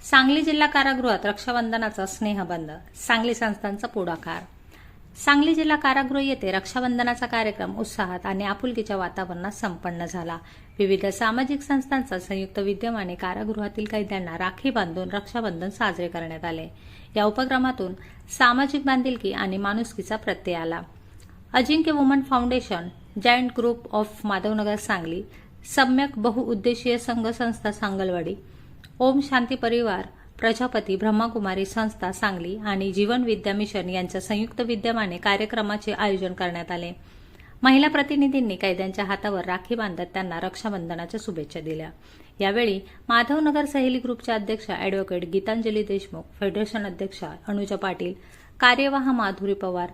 सांगली जिल्हा कारागृहात रक्षाबंधनाचा स्नेहबंध, सांगली संस्थांचा पुढाकार. सांगली जिल्हा कारागृह येथे रक्षाबंधनाचा कार्यक्रम उत्साहात आणि आपुलकीच्या वातावरणात संपन्न झाला. विविध सामाजिक संस्थांचा संयुक्त विद्यमाने कारागृहातील कैद्यांना राखी बांधून रक्षाबंधन साजरे करण्यात आले. या उपक्रमातून सामाजिक बांधिलकी आणि माणुसकीचा प्रत्यय आला. Ajinkya woman foundation, giant group of Madhavnagar Sangli, सम्यक बहुउद्देशीय संघ संस्था सांगलवाडी, ओम शांती परिवार, प्रजापती ब्रह्मकुमारी संस्था सांगली आणि जीवन विद्या मिशन यांच्या संयुक्त विद्यमाने कार्यक्रमाचे आयोजन करण्यात आले. महिला प्रतिनिधींनी कैद्यांच्या हातावर राखी बांधत त्यांना रक्षाबंधनाच्या शुभेच्छा दिल्या. यावेळी माधवनगर सहेली ग्रुपच्या अध्यक्षा ॲडव्होकेट गीतांजली देशमुख, फेडरेशन अध्यक्षा अनुजा पाटील, कार्यवाह माधुरी पवार,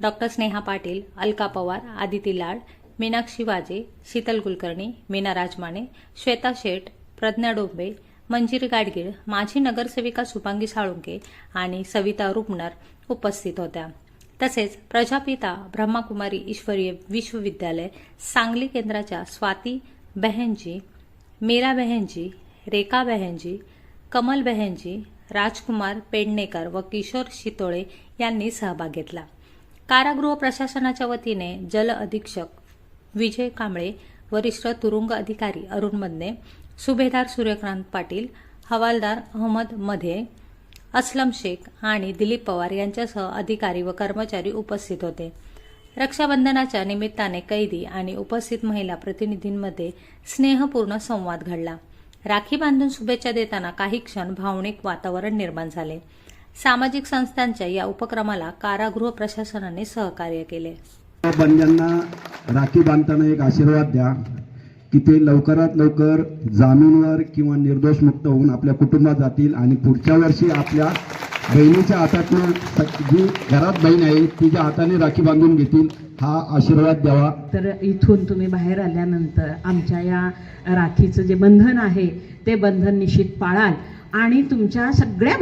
डॉक्टर स्नेहा पाटील, अलका पवार, आदिती लाड, मीनाक्षी वाजे, शीतल कुलकर्णी, मीना राजमाने, श्वेता शेठ, प्रज्ञा डोंबे, मंजिरी गाडगीळ, माजी नगरसेविका सुपांगी साळुंके आणि सविता रुपनर उपस्थित होत्या. तसेच प्रजापिता ब्रह्मकुमारी ईश्वरीय विश्वविद्यालय सांगली केंद्राच्या स्वाती बहनजी, मीरा बहनजी, रेखा बहनजी, कमल बहनजी, राजकुमार पेडणेकर व किशोर शितोळे यांनी सहभाग घेतला. कारागृह प्रशासनाच्या वतीने जल अधीक्षक विजय कांबळे, वरिष्ठ तुरुंग अधिकारी अरुण मदने, सुभेदार सूर्यकांत पाटील, हवालदार अहमद मधे, असलम शेख आणि दिलीप पवार यांच्यासह अधिकारी व कर्मचारी उपस्थित होते. रक्षाबंधनाच्या निमित्ताने कैदी आणि उपस्थित महिला प्रतिनिधींमध्ये स्नेहपूर्ण संवाद घडला. राखी बांधून शुभेच्छा देताना काही क्षण भावनिक वातावरण निर्माण झाले. सामाजिक संस्थांच्या या उपक्रमाला कारागृह प्रशासनाने सहकार्य केले. बंद्यांना राखी बांधताना एक आशीर्वाद द्या की ते लवकरात लवकर जामीनवर किंवा निर्दोष मुक्त होऊन आपल्या कुटुंबात जातील आणि पुढच्या वर्षी आपल्या बहिणीच्या हातातून जी घरात बहीण आहे तिच्या हाताने राखी बांधून घेतील, हा आशीर्वाद द्यावा. तर इथून तुम्ही बाहेर आल्यानंतर आमच्या या राखीचं जे बंधन आहे ते बंधन निश्चित पाळाल आणि तुमच्या सगळ्या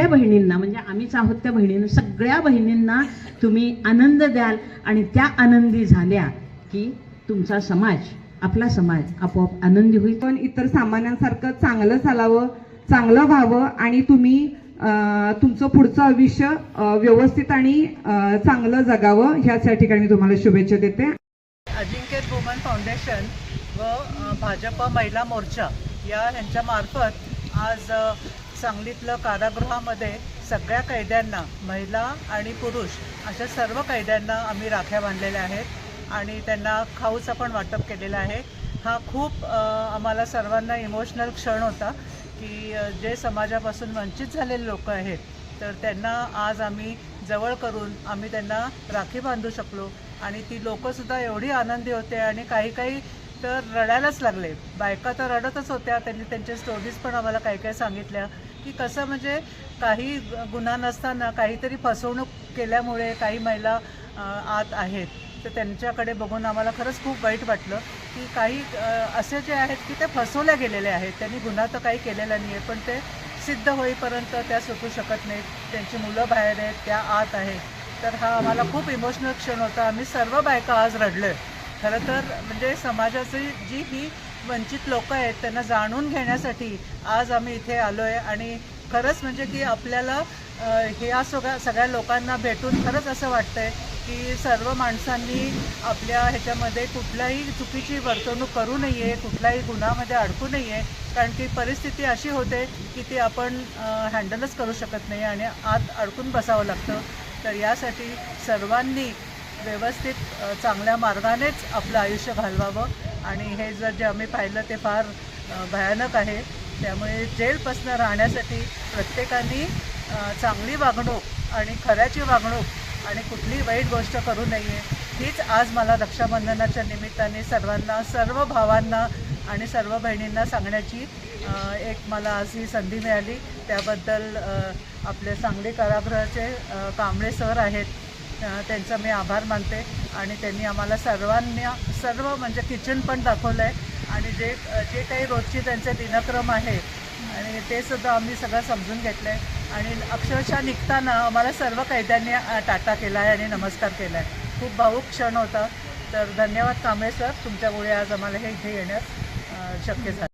बहिणींना म्हणजे आम्हीच आहोत त्या बहिणींना, सगळ्या बहिणींना तुम्ही आनंद द्याल आणि त्या आनंदी झाल्या की तुमचा समाज, आपला समाज आपोआप आनंदी होईल. पण इतर सामान्यांसारखं चांगलं चालावं, चांगलं व्हावं आणि तुम्ही तुमचं पुढचं आयुष्य व्यवस्थित आणि चांगलं जगावं ह्याच्या ठिकाणी मी तुम्हाला शुभेच्छा देते. अजिंक्य वुमन फाउंडेशन व भाजप महिला मोर्चा यांच्या मार्फत आज सांगलीतलं कारागृहामध्ये सगळ्या कैद्यांना, महिला आणि पुरुष अशा सर्व कैद्यांना आम्ही राख्या बांधलेल्या आहेत आणि त्यांना खाऊचं पण वाटप केलेलं आहे. हा खूप आम्हाला सर्वांना इमोशनल क्षण होता की जे समाजापासून वंचित झालेले लोक आहेत तर त्यांना आज आम्ही जवळ करून आम्ही त्यांना राखी बांधू शकलो आणि ती लोकंसुद्धा एवढी आनंदी होते आणि काही तर रडायलाच लागले. बायका तर रडतच होत्या. त्यांनी त्यांच्या स्टोरीज पण आम्हाला काही सांगितल्या की कसं म्हणजे काही गुन्हा नसताना काहीतरी फसवणूक केल्यामुळे काही महिला आत आहेत. तर त्यांच्याकडे बघून आम्हाला खरंच खूप वाईट वाटलं की काही असे जे आहेत की ते फसवल्या गेलेले आहेत. त्यांनी गुन्हा तर काही केलेला नाही आहे पण ते सिद्ध होईपर्यंत त्या सुटू शकत नाहीत. त्यांची मुलं बाहेर आहेत, त्या आत आहेत. तर हा आम्हाला खूप इमोशनल क्षण होता. आम्ही सर्व बायका आज रडलो आहे. खरं तर म्हणजे समाजाची जी ही वंचित लोक आहेत त्यांना जाणून घेण्यासाठी आज आम्ही इथे आलो आहे आणि खरंच म्हणजे की आपल्याला ह्या सगळ्या लोकांना भेटून खरंच असं वाटतं आहे की सर्व माणसांनी आपल्या ह्याच्यामध्ये कुठल्याही चुकीची वर्तणूक करू नये, कुठल्याही गुन्ह्यामध्ये अडकू नये. कारण की परिस्थिती अशी होते की ती आपण हँडलच करू शकत नाही आणि आत अडकून बसावं लागतं. तर यासाठी सर्वांनी व्यवस्थित चांगल्या मार्गानेच आपलं आयुष्य घालवावं आणि हे जे आम्ही पाहिलं ते फार भयानक आहे. त्यामुळे जेलपासून राहण्यासाठी प्रत्येकाने चांगली वागणूक आणि खऱ्याची वागणूक आणि कुठली वाईट गोष्ट करू नये हीच आज मला रक्षाबंधनाच्या निमित्ताने सर्वांना, सर्व भावांना आणि सर्व बहिणींना सांगण्याची एक मला आज ही संधी मिळाली. त्याबद्दल आपले सांगली कारागृहाचे कांबळे सर आहेत त्यांचा मी आभार मानते आणि त्यांनी आम्हाला सर्व म्हणजे किचन पण दाखवलं आहे आणि जे काही रोजची त्यांचे दिनक्रम आहे आणि ते सुद्धा आम्ही सगळं समजून घेतलं आहे आणि अक्षरशः निघताना आम्हाला सर्व कैद्यांनी टाटा केला आहे आणि नमस्कार केला आहे. खूप भावूक क्षण होता. तर धन्यवाद कांबळे सर, तुमच्यामुळे आज आम्हाला हे इथे येण्यास शक्य झालं.